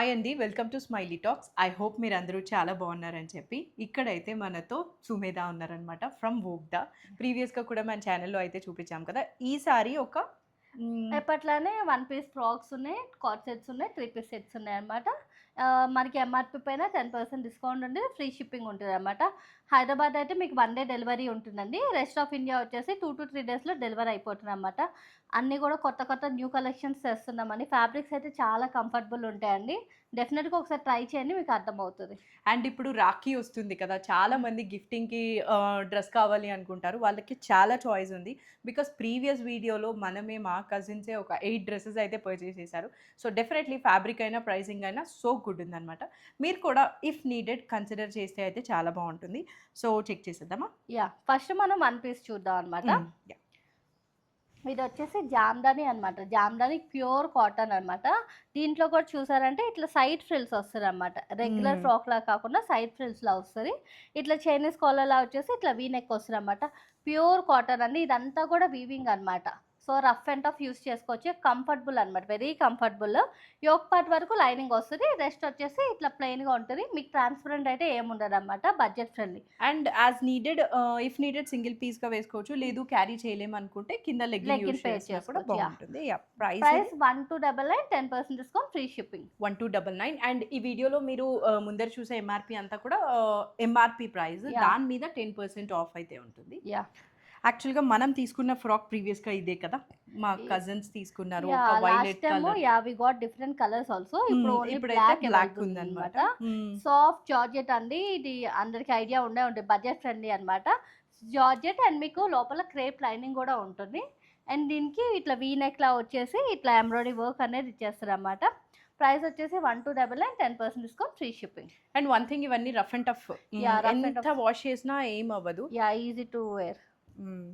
Hi అండి. Welcome to smiley talks. I hope మీరందరూ చాలా బాగున్నారని చెప్పి. ఇక్కడైతే మనతో సుమేధ ఉన్నారనమాట ఫ్రమ్ వోగ్దా. ప్రీవియస్‌గా కూడా మన ఛానెల్‌లో అయితే చూపించాం కదా! ఈసారి ఒక హ్మ్. ఎప్పట్లానే వన్ పీస్ ఫ్రాక్స్ ఉన్నాయి, కార్డ్ సెట్స్ ఉన్నాయి, త్రీ పీస్ సెట్స్ ఉన్నాయన్నమాట. మనకి ఎంఆర్‌పీ పైన 10% డిస్కౌంట్ ఉండి ఫ్రీ షిప్పింగ్ ఉంటదన్నమాట. హైదరాబాద్ అయితే మీకు 1 డే డెలివరీ ఉంటుందండి. రెస్ట్ ఆఫ్ ఇండియా వచ్చేసి 2-3 డేస్‌లో డెలివరీ అయిపోతుందన్నమాట. అన్నీ కూడా కొత్త కొత్త న్యూ కలెక్షన్స్ తెస్తున్నామండి. ఫ్యాబ్రిక్స్ అయితే చాలా కంఫర్టబుల్ ఉంటాయండి. డెఫినిట్‌గా ఒకసారి ట్రై చేయండి, మీకు అర్థమవుతది. అండ్ ఇప్పుడు రాఖీ వస్తుంది కదా! చాలా మంది గిఫ్టింగ్‌కి డ్రెస్ కావాలి అనుకుంటారు. వాళ్ళకి చాలా చాయిస్ ఉంది. బికాస్ ప్రీవియస్ వీడియోలో మనమే మా కజిన్సే ఒక 8 డ్రెసెస్ అయితే పర్చేస్ చేశారు. సో, డెఫినెట్‌లీ ఫ్యాబ్రిక్ అయినా, ప్రైసింగ్ అయినా సో గుడ్ ఉందనమాట. మీరు కూడా ఇఫ్ నీడెడ్ కన్సిడర్ చేస్తే అయితే చాలా బావుంటుంది. సో, చెక్ చేసేద్దామా? ఫస్ట్ మనం వన్ పీస్ చూద్దాం అన్నమాట. యాహ్! ఇదొచ్చేసి జామ్దాని అనమాట. జామ్దాని ప్యూర్ కాటన్ అనమాట. దీంట్లో కూడా చూసారంటే ఇట్లా సైడ్ ఫ్రిల్స్ వస్తదనమాట. రెగ్యులర్ హ్మ్. ఫ్రాక్‌లా కాకుండా సైడ్ ఫ్రిల్స్‌లా వస్తది. ఇట్లా చైనీస్ కాలర్‌లా వచ్చేసి ఇట్లా వీ నెక్ వస్తదనమాట. ప్యూర్ కాటన్ అండి. ఇదంతా కూడా వీవింగ్ అనమాట. So, rough and tough use చేసుకోవచ్చు. కంఫర్టబుల్ అనమాట. Very comfortable. యోక్ పార్ట్ వరకు లైనింగ్ వస్తది. రెస్ట్ వచ్చేసి ఇట్లా ప్లెయిన్‌గా ఉంటది. మీకు ట్రాన్స్‌పరెంట్ అయితే ఏముండదనమాట. Budget friendly. And as needed if needed single పీస్‌గా వేసుకోవచ్చు. లేదు క్యారీ చేయలేమనుకుంటే కింద లెగ్గిన్ లెగ్గిన్ యూజ్ పేర్ చేసినా కూడా చేసుకోవచ్చు. బావుంటుంది. యాహ్! ప్రైస్ ఇది price 1299 10% discount free shipping. 1299 and ఈ వీడియోలో మీరు ముందర చూసే ఎంఆర్‌పీ అంతా కూడా ఎంఆర్‌పీ ప్రైస్. యాహ్! దాని మీద 10% ఆఫ్ అయితే ఉంటుంది. యాహ్! యాక్చువల్‌గా మనం తీసుకున్న ఫ్రాక్ ప్రీవియస్‌గా ఇదే కదా! మా ఈ కజిన్స్ తీసుకున్నారు. ఒక last violet time colour. We got different colours also. ఇప్పుడు ఓన్లీ ఇప్పుడైతే బ్లాక్ బ్లాక్ అవైలబుల్ ఉందన్నమాట. ఉందనమాట. హ్మ్. సాఫ్ట్ జార్జెట్ అండి. ఇది అందరికి ఐడియా ఉండే ఉంటది. బడ్జెట్ ఫ్రెండ్లీ అనమాట. జార్జెట్ అండ్ మీకు లోపల క్రేప్ లైనింగ్ గూడా ఉంటుంది. అండ్ దీనికి ఇట్లా వీ నెక్‌లా వచ్చేసి ఇట్లా ఎంబ్రాయిడరీ వర్క్ అనేది ఇచ్చేస్తారనమాట. ప్రైస్ వచ్చేసి 1299 10% discount free shipping. And one thing ఇవన్నీ rough and tough. Rough and ఎంత టఫ్. వాష్ చేసినా ఏం అవ్వదు. Easy to wear. Hmm.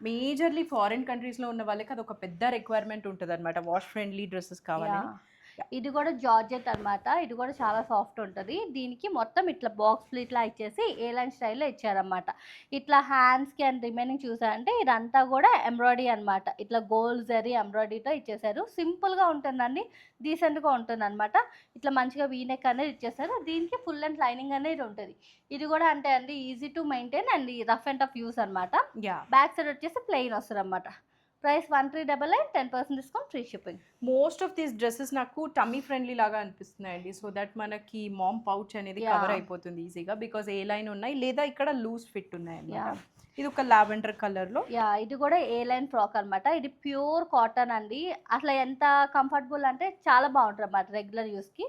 Majorly foreign కంట్రీస్‌లో ఉన్న వాళ్ళకి అదొక పెద్ద రిక్వైర్మెంట్ ఉంటదనమాట. వాష్ ఫ్రెండ్లీ డ్రెసెస్ కావాలని. యాహ్! యాహ్! ఇది గూడా జార్జెట్ అనమాట. ఇది గూడా చాలా సాఫ్ట్ ఉంటది. దీనికి మొత్తం ఇట్లా బాక్స్ ప్లీట్‌లా ఇచ్చేసి ఏ లైన్ స్టైల్‌లో ఇచ్చారనమాట. ఇట్లా హ్యాండ్స్‌కి అండ్ రిమైనింగ్ చూసారంటే ఇదంతా గూడా ఎంబ్రాయిడరీ అనమాట. ఇట్లా గోల్డ్ జరీ ఎంబ్రాయిడరీతో ఇచ్చేసారు. సింపుల్‌గా ఉంటుందండి. డీసెంట్‌గా ఉంటుందనమాట. ఇట్లా మంచిగా వీ నెక్ అనేది ఇచ్చేసారు. దీనికి ఫుల్ లెంగ్త్ లైనింగ్ అనేది ఉంటది. ఇది గూడా అంతే అండి. Easy to maintain and rough and tough use అనమాట. యాహ్! బ్యాక్ సైడ్ వచ్చేసి ప్లెయిన్ వస్తదనమాట. Price 1399 10% discount free shipping. Most of these dresses నాకు టమ్మీ ఫ్రెండ్లీ లాగా అనిపిస్తున్నాయండి. సో దట్ మనకి మామ్ పౌచ్ అనేది కవర్ యాహ్! అయిపోతుంది ఈజీగా. బికాజ్ ఏ లైన్ ఉన్నాయి లేదా ఇక్కడ లూజ్ ఫిట్ ఉన్నాయన్నమాట. యాహ్! ఇది ఒక లావెండర్ కలర్‌లో. ఇది గూడా ఏ లైన్ ఫ్రాక్ అనమాట. ఇది ప్యూర్ కాటన్ అండి. అసల ఎంత కంఫర్టబుల్ అంటే చాలా బావుంటదన్నమాట రెగ్యులర్ యూజ్‌కి.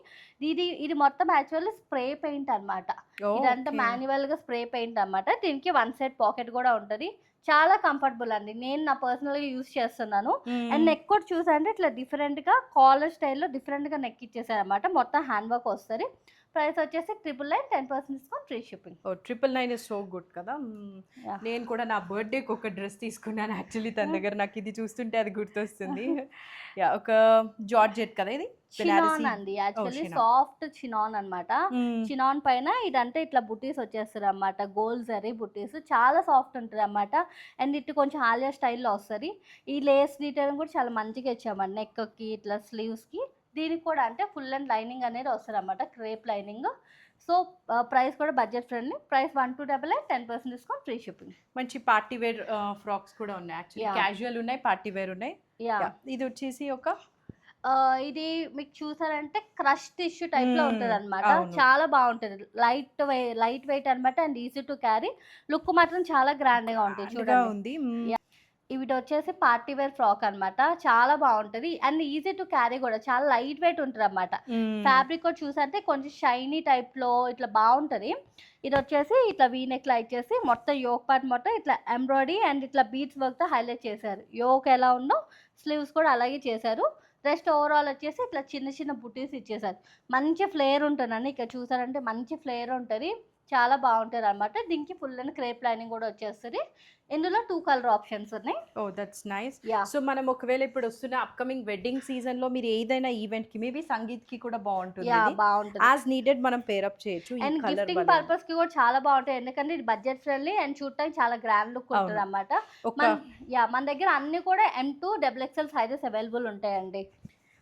ఇది మొత్తం యాక్చువల్లీ స్ప్రే పెయింట్ అనమాట. ఇదంతా ఓకే. మాన్యువల్‌గా స్ప్రే పెయింట్ అనమాట. దీనికి వన్ సైడ్ పాకెట్ గూడా ఉంటది. చాలా కంఫర్టబుల్ అండి. నేను నా పర్సనల్‌గా యూజ్ చేస్తున్నాను. అండ్ హ్మ్. నెక్ కూడా చూసారంటే ఇట్లా డిఫరెంట్‌గా కాలర్ స్టైల్‌లో డిఫరెంట్‌గా నెక్ ఇచ్చేసారనమాట. మొత్తం హ్యాండ్ వర్క్ వస్తది. ప్రైస్ వచ్చేసి 999 10% discount free shipping. Oh! 999 is so good కదా! యాహ్! నేను కూడా నా బర్త్‌డేకి ఒక డ్రెస్ తీసుకున్నాను యాక్చువల్లీ తన దగ్గర. నాకిది చూస్తుంటే అది గుర్తొస్తుంది. యాహ్! ఒక జార్జెట్ కదా ఇది? చినాన్ బెనారసి. అండి. Oh! Actually chinon. Soft chinon అనమాట. హ్మ్. చినాన్ పైన ఇదంతా ఇట్లా బుట్టీస్ వచ్చేస్తదనమాట. గోల్డ్ జరీ బుట్టీస్. చాలా సాఫ్ట్ ఉంటదనమాట. అండ్ ఇటు కొంచెం ఆలియా స్టైల్‌లో వస్తది. ఈ లేస్ డీటెయిలింగ్ కూడా చాలా మంచిగా ఇచ్చామండి. నెక్‌కి ఇట్లా స్లీవ్స్‌కి. దీనికి కూడా అంటే ఫుల్ అండ్ లైనింగ్ అనేది వస్తదనమాట. Crepe lining. సో, ప్రైస్ కూడా budget friendly. Price 1288 10% discount free shipping. మంచి పార్టీ వేర్ ఫ్రాక్స్ కూడా ఉన్నాయి యాక్చువల్లీ. యాహ్! క్యాజువల్ ఉన్నాయి, పార్టీ వేర్ ఉన్నాయి. యాహ్! యాహ్! ఇదొచ్చేసి ఒక ఇది మీకు చూసారంటే క్రష్ టిష్యూ టైప్‌లో ఉంటదనమాట. అవును. చాలా బావుంటది. లైట్ వెయిట్ అనమాట and easy to carry. Look మాత్రం చాలా గ్రాండ్‌గా ఉంటది గ్రాండ్‌గా చూడండి. ఉంది. యాహ్! ఇవిటొచ్చేసి పార్టీ వేర్ ఫ్రాక్ అనమాట. చాలా బావుంటది. అండ్ ఈజీ టు క్యారీ గూడా. చాలా లైట్ వెయిట్ ఉంటదనమాట. హ్మ్. ఫ్యాబ్రిక్ కూడా చూసారంటే కొంచెం షైనీ టైప్‌లో ఇట్లా బావుంటది. ఇదొచ్చేసి ఇట్లా వీ నెక్‌లా ఇచ్చేసి మొత్తం యోక్ పార్ట్ మొత్తం ఇట్లా ఎంబ్రాయిడరీ అండ్ ఇట్లా బీడ్స్ వర్క్‌తో హైలైట్ చేశారు. యోక్ ఎలా ఉందో స్లీవ్స్ కూడా అలాగే చేశారు. రెస్ట్ ఓవరాల్ వచ్చేసి ఇట్లా చిన్న చిన్న బుటీస్ ఇచ్చేసారు. మంచి ఫ్లేర్ ఉంటదండి. ఇక్కడ చూసారంటే మంచి ఫ్లేర్ ఉంటది. చాలా బావుంటదనమాట. దీనికి ఫుల్ అండ్ క్రేప్ లైనింగ్ గూడా వచ్చేస్తది. ఇందులో 2 కలర్ ఆప్షన్స్ ఉన్నాయి. Oh! That's nice. Yeah! So, మనం ఒకవేళ ఇప్పుడొస్తున్న అప్‌కమింగ్ వెడ్డింగ్ సీజన్‌లో మీరు ఏదైనా ఈవెంట్‌కి మేబీ సంగీత్‌కి కూడా బావుంటుందిది. బావుంటది. యాస్ నీడెడ్ మనం పేర్ అప్ చేయొచ్చు. ఈ అండ్ కలర్ గిఫ్టింగ్ భలే ఉంది. పర్పస్‌కి కూడా చాలా బావుంటాయి. ఎందుకంటే ఇది బడ్జెట్ ఫ్రెండ్లీ అండ్ చూడటానికి చాలా గ్రాండ్ లుక్ అవును. ఉంటదనమాట. ఒక మన మన దగ్గర అన్నీ కూడా ఎమ్2 డబుల్ ఎక్స్‌ఎల్ సైజెస్ అవైలబుల్ ఉంటాయండి.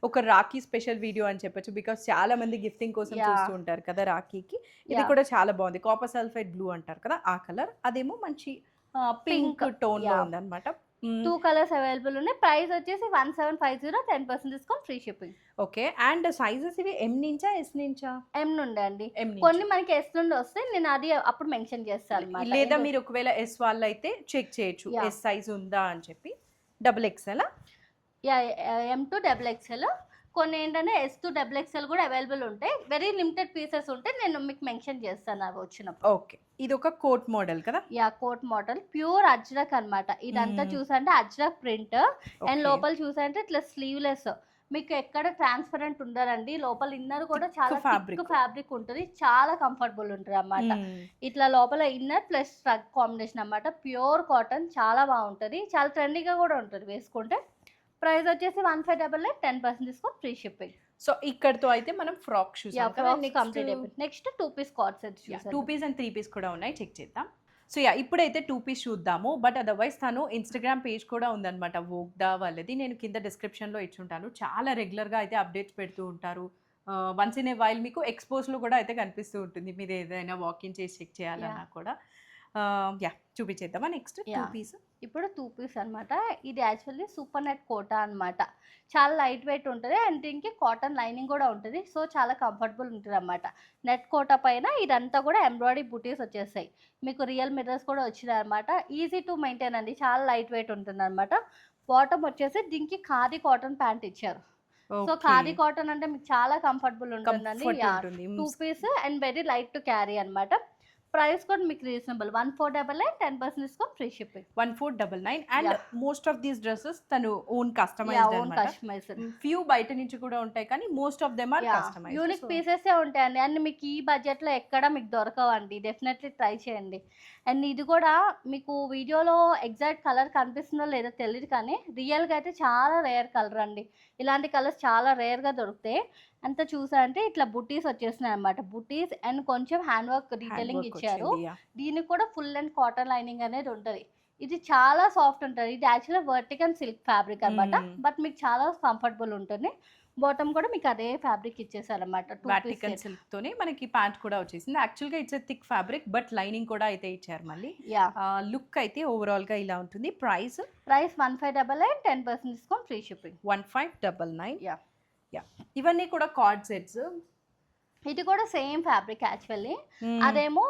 ఒక రాఖీ స్పెషల్ వీడియో అని చెప్పొచ్చు. బికాజ్ చాలా మంది గిఫ్టింగ్ కోసం యాహ్! చూస్తూ ఉంటారు కదా రాఖీకి. ఇది యాహ్! కూడా చాలా బాగుంది. కాపర్ సల్ఫైడ్ బ్లూ అంటారు కదా ఆ కలర్. అదేమో మంచి పింక్ పింక్. టోన్‌లో యాహ్! ఉందన్నమాట. 2 కలర్స్ అవైలబుల్ ఉన్నాయి. ప్రైస్ వచ్చేసి 1750, 10% discount, free shipping. Okay. And sizes ఇవి ఎం నుంచా? ఎస్ నుంచా? ఎం నుండే అండి. ఎం నుంచి. కొన్ని మనకి ఎస్ నుండి వస్తాయి. నేను అది అప్పుడు మెన్షన్ చేస్తాను అన్నమాట. లేదా మీరు ఒకవేళ ఎస్ వాళ్ళైతే చెక్ చేయొచ్చు. యాహ్! ఎస్ సైజ్ ఉందా అని చెప్పి. డబుల్ ఎక్స్ఎలా? Yeah! M to double XL. కొన్ని ఏంటంటే ఎస్ టు డబుల్ ఎక్స్ఎల్ కూడా అవైలబుల్ ఉంటాయి. వెరీ లిమిటెడ్ పీసెస్ ఉంటే నేను మీకు మెన్షన్ చేస్తాను అవి వచ్చినప్పుడు. ఓకే. ఇది ఒక కోట్ మోడల్ కదా? Yeah! Coat model pure Ajrak అన్నమాట. ఇదంతా చూసంటే అజ్రక్ ప్రింట్ అండ్ లోపల చూసంటే ఇట్లా స్లీవ్‌లెస్. మీకు ఎక్కడ ట్రాన్స్పరెంట్ ఉండదండి. లోపల ఇన్నర్ కూడా చాలా థిక్ ఫ్యాబ్రిక్ ఉంటది. చాలా కంఫర్టబుల్ ఉంటదన్నమాట. ఇట్లా లోపల ఇన్నర్ ప్లస్ స్ట్రగ్ కాంబినేషన్ అన్నమాట. ప్యూర్ కాటన్ చాలా బాగుంటది. చాలా ట్రెండీగా కూడా ఉంటది వేసుకుంటే. ప్రైస్ వచ్చేసి 1588, 10% డిస్కౌంట్, ఫ్రీ షిప్పింగ్. సో ఇక్కడతో అయితే మనం ఫ్రాక్ చూసాం యాహ్! కదా. ఫ్రాక్స్ కంప్లీట్ అయిపోయింది. నెక్స్ట్ 2 పీస్ కార్డ్ సెట్స్ చూసాను. 2 పీస్ అండ్ 3 పీస్ కూడా ఉన్నాయి. చెక్ చేద్దాం. సో ఇప్పుడైతే 2 పీస్ చూద్దాము. బట్ అదర్వైజ్ తను ఇన్‌స్టాగ్రామ్ పేజ్ కూడా ఉందన్నమాట వోగ్దా వాళ్ళది. నేను కింద డిస్క్రిప్షన్‌లో ఇచ్చుంటాను. చాలా రెగ్యులర్‌గా అయితే అప్డేట్స్ పెడుతూ ఉంటారు. వన్స్ ఇన్ ఏ వైల్ మీకు ఎక్స్‌పోస్‌లో కూడా అయితే కనిపిస్తూ ఉంటుంది. మీరు ఏదైనా వాక్ ఇన్ చేసి చెక్ చేయాలన్నా కూడా. చూపించేద్దామా నెక్స్ట్ 2 యాహ్! పీస్? ఇప్పుడు 2 పీస్ అన్నమాట. ఇది యాక్చువల్లీ సూపర్ నెట్ కోటా అన్నమాట. చాలా లైట్ వెయిట్ ఉంటది. అండ్ దీనికి కాటన్ లైనింగ్ కూడా ఉంటది. సో చాలా కంఫర్టబుల్ ఉంటదన్నమాట. నెట్ కోటా పైన ఇదంతా కూడా ఎంబ్రాయిడరీ బుటీస్ వచ్చేస్తాయి. మీకు రియల్ మిర్రర్స్ కూడా వచ్చినాయన్నమాట. ఈజీ టు మెయింటైన్ అండి. చాలా లైట్ వెయిట్ ఉంటుందన్నమాట. బాటమ్ వచ్చేసి దీనికి ఖాదీ కాటన్ ప్యాంట్ ఇచ్చారు. సో ఖాదీ కాటన్ అంటే మీకు చాలా కంఫర్టబుల్ ఉంటుందండి. Yeah! 2 piece and very light to carry అన్నమాట. ప్రైస్ కూడా మీకు reasonable. 1488, 10% discount, free shipping. 1499 and yeah! Most of these dresses తను ఓన్ కస్టమైజ్డ్ యాహ్! ఓన్ అన్నమాట. కస్టమైజ్డ్. ఫ్యూ బయట నుంచి కూడా ఉంటాయి కానీ most of them are yeah! Customised. Unique పీసెసే ఉంటాయండి. అండ్ మీకు ఈ బడ్జెట్‌లో ఎక్కడ మీకు దొరకవండి. డెఫినెట్‌లీ ట్రై చేయండి. అండ్ ఇది కూడా మీకు వీడియోలో ఎగ్జాక్ట్ కలర్ కనిపిస్తుందో లేదో తెలీదు కానీ రియల్‌గా అయితే చాలా రేర్ కలర్ అండి. ఇలాంటి కలర్స్ చాలా రేర్‌గా దొరుకుతాయి. అంతా చూసారంటే ఇట్లా బుటీస్ వచ్చేసినాయన్నమాట. బుటీస్ అండ్ కొంచెం హ్యాండ్ వర్క్ డీటెయిలింగ్ ఇచ్చారు. దీనికి కూడా ఫుల్ అండ్ కాటన్ లైనింగ్ అనేది ఉంటది. ఇది చాలా సాఫ్ట్ ఉంటది. ఇది యాక్చువల్‌గా వర్టికల్ సిల్క్ ఫ్యాబ్రిక్ అన్నమాట. బట్ మీకు చాలా కంఫర్టబుల్ ఉంటుంది. బాటమ్ కూడా మీకు అదే ఫ్యాబ్రిక్ ఇచ్చేసారన్నమాట. 2 పీస్ వాటికన్ సెట్. సిల్క్ తోనే మనకి ప్యాంట్ కూడా వచ్చేసింది. యాక్చువల్‌గా it's a thick fabric but lining కూడా అయితే ఇచ్చారు మళ్ళీ. యాహ్! లుక్ అయితే ఓవరాల్‌గా ఇలా ఉంటుంది. Price 1588, 10% discount, free shipping. 1599. Yeah! ఇవన్నీ కూడా కార్డ్ సెట్స్. ఇది కూడా సేమ్ ఫ్యాబ్రిక్ యాక్చువల్లీ. అదేమో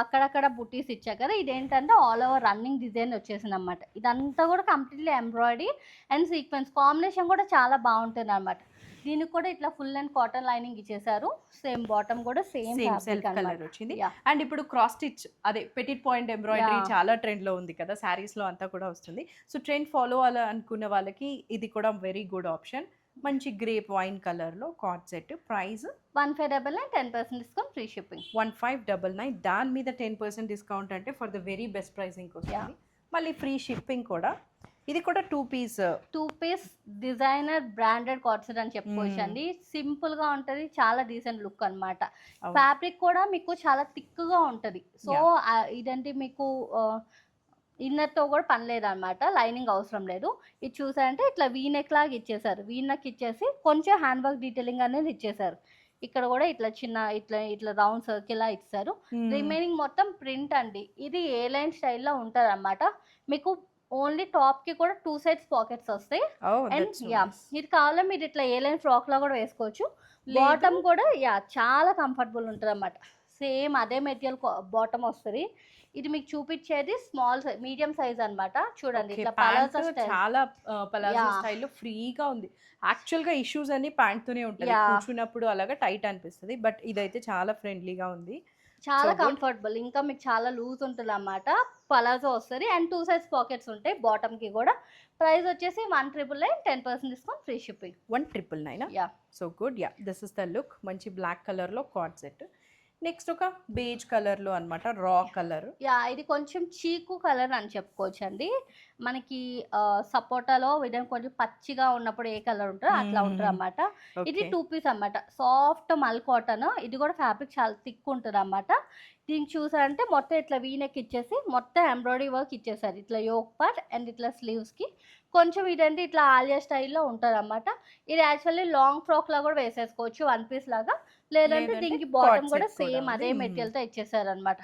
అక్కడక్కడ బుటీస్ ఇచ్చారు కదా. ఇదేంటంటే ఆల్ ఓవర్ రన్నింగ్ డిజైన్ వచ్చేసిందన్నమాట. ఇదంతా కూడా completely embroidery and sequence combination కూడా చాలా బాగుంటుందన్నమాట. దీనికి కూడా ఇట్లా ఫుల్ అండ్ కాటన్ లైనింగ్ ఇచ్చేసారు. సేమ్ బాటమ్ కూడా సేమ్ సెల్ఫ్ కలర్ వచ్చింది. యాహ్! అండ్ ఇప్పుడు క్రాస్ స్టిచ్ అదే పెటిట్ పాయింట్ ఎంబ్రాయిడరీ యాహ్! చాలా ట్రెండ్‌లో ఉంది కదా. శారీస్‌లో అంతా కూడా వస్తుంది. సో ట్రెండ్ ఫాలో అనుకున్న వాళ్ళకి ఇది కూడా వెరీ గుడ్ ఆప్షన్. మంచి గ్రేప్ వైన్ కలర్‌లో co-ord set. Price 1588, 10% discount, free shipping. 1599. దాని మీద 10% డిస్కౌంట్ అంటే ఫర్ ద వెరీ బెస్ట్ ప్రైసింగ్‌కి వస్తుంది. మళ్ళీ ఫ్రీ షిప్పింగ్ కూడా. ఇది కూడా 2 piece. 2 piece designer branded co-ord set అని చెప్పుకోవచ్చు అండి. సింపుల్‌గా ఉంటది. చాలా డీసెంట్ లుక్ అన్నమాట. ఫ్యాబ్రిక్ కూడా మీకు చాలా థిక్‌గా ఉంటది. సో ఇదంటే మీకు ఇన్నర్‌తో కూడా పని లేదన్నమాట. లైనింగ్ అవసరం లేదు. ఇది చూసారంటే ఇట్లా వీ నెక్ లాగా ఇచ్చేసారు. వీ నెక్ ఇచ్చేసి కొంచెం హ్యాండ్ వర్క్ డీటెయిలింగ్ అనేది ఇచ్చేసారు. ఇక్కడ కూడా ఇట్లా చిన్న ఇట్లా రౌండ్ సర్కిల్‌లా ఇచ్చారు. రిమైనింగ్ మొత్తం ప్రింట్ అండి. ఇది ఏ లైన్ స్టైల్‌లో ఉంటదన్నమాట. మీకు ఓన్లీ టాప్‌కి కూడా 2 సైడ్స్ పాకెట్స్ వస్తాయి. And yeah! ఇది కావాలంటే మీరు ఇట్లా ఏ లైన్ ఫ్రాక్‌లా కూడా వేసుకోవచ్చు. బాటమ్ కూడా యాహ్! చాలా కంఫర్టబుల్ ఉంటదన్నమాట. సేమ్ అదే మెటీరియల్ బాటమ్ వస్తది. ఇది మీకు చూపించేది స్మాల్ మీడియం సైజ్ అన్నమాట. చూడండి ఇట్లా పలాజో స్టైల్. చాలా పలాజో స్టైల్‌లో ఫ్రీగా ఉంది. యాక్చువల్‌గా ఇష్యూస్ అన్ని ప్యాంట్ తోనే ఉంటాయి. కూర్చున్నప్పుడు అలాగా టైట్ అనిపిస్తది. బట్ ఇదైతే చాలా ఫ్రెండ్లీగా ఉంది. చాలా కంఫర్టబుల్. ఇంకా మీకు చాలా లూజ్ ఉంటుందన్నమాట. పలాజో వస్తది అండ్ 2 సైడ్స్ పాకెట్స్ ఉంటాయి బాటమ్‌కి కూడా. ప్రైస్ వచ్చేసి 1999, 10% discount, free shipping. 1999. Yeah! So good. Yeah! This is the look. మంచి బ్లాక్ కలర్‌లో కార్డ్ సెట్. నెక్స్ట్ ఒక బేజ్ కలర్‌లో అన్నమాట. రా కలర్. యాహ్! ఇది కొంచెం చీకు కలర్ అని చెప్పుకోవచ్చండి. మనకి సపోటాలో విధంగా కొంచెం పచ్చిగా ఉన్నప్పుడు ఏ కలర్ ఉంటదో అట్లా ఉంటదన్నమాట. ఇది 2 పీస్ అన్నమాట. సాఫ్ట్ మల్ కాటన్. ఇది కూడా ఫ్యాబ్రిక్ చాలా థిక్ ఉంటదన్నమాట. దీనికి చూసారంటే మొత్తం ఇట్లా వీ నెక్ ఇచ్చేసి మొత్తం ఎంబ్రాయిడరీ వర్క్ ఇచ్చేసారు. ఇట్లా యోక్ పార్ట్ అండ్ ఇట్లా స్లీవ్స్‌కి కొంచెం ఇదేంటి ఇట్లా ఆలియా స్టైల్‌లో ఉంటదనమాట. ఇది యాక్చువల్లీ లాంగ్ ఫ్రాక్‌లా గూడా వేసేసుకోవచ్చు. వన్ పీస్ లాగా. లేదంటే లేదంటే దీనికి కార్డ్ బాటమ్ గూడా సెట్ కూడా సేమ్ ఉంది. అదే మెటీరియల్‌తో ఇచ్చేసారనమాట.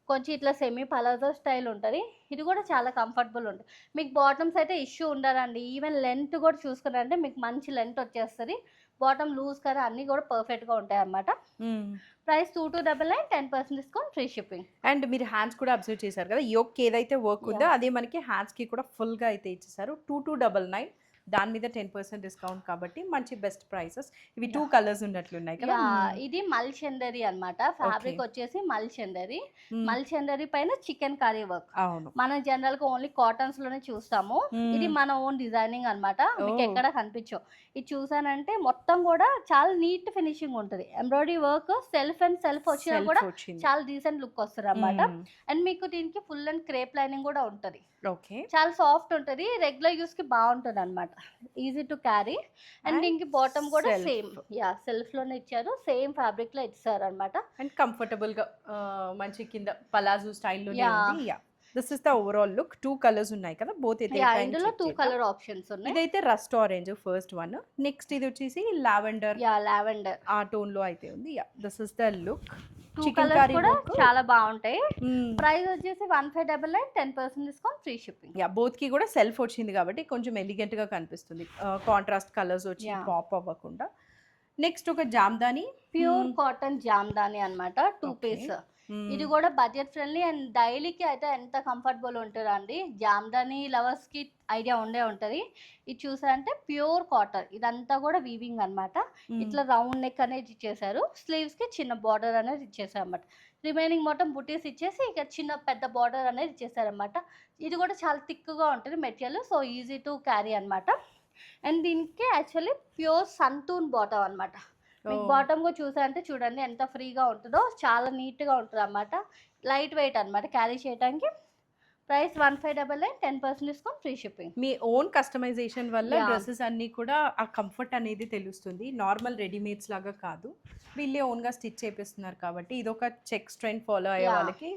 కొంచెం ఇట్లా సెమీ పలాజో స్టైల్ ఉంటది. ఇది గూడా చాలా కంఫర్టబుల్ ఉంటది. మీకు బాటమ్స్ అయితే ఇష్యూ ఉండదండి. ఈవెన్ లెంత్ గూడా చూసుకున్నారంటే మీకు మంచి లెంత్ వచ్చేస్తది. బాటమ్ లూజ్ కరా అన్నీ గూడా పర్ఫెక్ట్‌గా ఉంటాయన్నమాట. హ్మ్. Price 2299 10% discount free shipping. And మీరు హ్యాండ్స్ కూడా అబ్జర్వ్ చేశారు కదా! యోక్‌కి ఏదైతే వర్క్ ఉందో యాహ్! అదే మనకి హ్యాండ్స్‌కి కూడా ఫుల్‌గా అయితే ఇచ్చేసారు. 2299 దాని మీద 10% డిస్కౌంట్ కాబట్టి మంచి బెస్ట్ ప్రైసెస్. ఇవి 2 యాహ్! కలర్స్ ఉన్నట్లున్నాయి కదా! యాహ్! ఇది మల్చందరి అన్నమాట. ఓకే. ఫ్యాబ్రిక్ వచ్చేసి మల్చందరి. హ్మ్. మల్చందరి పైన చికెన్ కర్రీ వర్క్. అవును. మనం జనరల్‌గా ఓన్లీ కాటన్స్‌లోనే చూస్తాము. ఇది హ్మ్. మన ఓన్ డిజైనింగ్ అన్నమాట. ఓహ్! మీకెక్కడ కనిపించవు. ఇది చూసానంటే మొత్తం గూడా చాలా నీట్ ఫినిషింగ్ ఉంటది. Embroidery work self and self వచ్చినా సెల్ఫ్ గూడా వచ్చింది. చాలా డీసెంట్ లుక్ వస్తదన్నమాట. హ్మ్. అండ్ మీకు దీనికి ఫుల్ అండ్ క్రేప్ లైనింగ్ గూడా ఉంటది. ఓకే. చాలా సాఫ్ట్ ఉంటది. రెగ్యులర్ యూస్‌కి బావుంటదన్నమాట. Easy to carry. And and దీనికి బాటమ్ గూడా సేమ్. Self yeah! సెల్ఫ్‌లోనే ఇచ్చారు. సేమ్ ఫ్యాబ్రిక్‌లో ఇచ్చేసారన్నమాట. అండ్ కంఫర్టబుల్‌గా మంచి కింద పలాజో స్టైల్‌లోనే ఉంది. Yeah! Yeah! This is the overall look. 2 colours ఉన్నాయి కదా! Both at a yeah! Time ఇందులో చెక్ 2 చేద్దాం. కలర్ ఆప్షన్స్ ఉన్నాయి. ఇదైతే rust orange first one. Next ఇదొచ్చేసి లావెండర్ యాహ్! లావెండర్. ఆ టోన్‌లో అయితే ఉంది. Yeah! This is the look. 2 చికెన్ కలర్స్ కర్రీ కూడా వర్క్. చాలా బావుంటాయి. హ్మ్. ప్రైస్ వచ్చేసి 1599 10% డిస్కౌంట్ ఫ్రీ షిప్పింగ్. యాహ్! బోత్‌కి కూడా సెల్ఫ్ వచ్చింది కాబట్టి కొంచెం ఎలిగెంట్‌గా కనిపిస్తుంది. కాంట్రాస్ట్ కలర్స్ వచ్చి యాహ్! పాప్ అవ్వకుండా. నెక్స్ట్ ఒక జామ్దాని. ప్యూర్ హ్మ్. కాటన్ జామ్దాని అన్నమాట. 2 ఓకే. పీస్. హ్మ్. ఇది గూడా బడ్జెట్ ఫ్రెండ్లీ అండ్ డైలీకి అయితే ఎంత కంఫర్టబుల్ ఉంటదండి. జామ్దాని లవర్స్‌కి ఐడియా ఉండే ఉంటది. ఇది చూసారంటే ప్యూర్ కాటన్. ఇదంతా గూడా వీవింగ్ అన్నమాట. హ్మ్. ఇట్లా రౌండ్ నెక్ అనేది ఇచ్చేసారు. స్లీవ్స్‌కి చిన్న బార్డర్ అనేది ఇచ్చేసారన్నమాట. రిమైనింగ్ మొత్తం బుటీస్ ఇచ్చేసి ఇక చిన్న పెద్ద బార్డర్ అనేది ఇచ్చేసారన్నమాట. ఇది గూడా చాలా థిక్‌గా ఉంటది material. So, easy to carry అన్నమాట. అండ్ దీనికి యాక్చువల్లీ ప్యూర్ సంతూన్ బాటమ్ అన్నమాట. మీకు ఓహ్! బాటమ్ కూడా చూసారంటే చూడండి ఎంత ఫ్రీగా ఉంటదో. చాలా నీట్‌గా ఉంటదన్నమాట. లైట్ వెయిట్ అన్నమాట క్యారీ చేయటానికి. Price 1599 10% discount free shipping. మీ ఓన్ కస్టమైజేషన్ వల్ల యాహ్! డ్రెసెస్ అన్నీ కూడా ఆ కంఫర్ట్ అనేది తెలుస్తుంది. నార్మల్ రెడీమేడ్స్ లాగా కాదు. వీళ్ళే ఓన్‌గా స్టిచ్ చేపిస్తున్నారు కాబట్టి ఇదొక చెక్స్ ట్రెండ్ ఫాలో అయ్యే యాహ్! వాళ్ళకి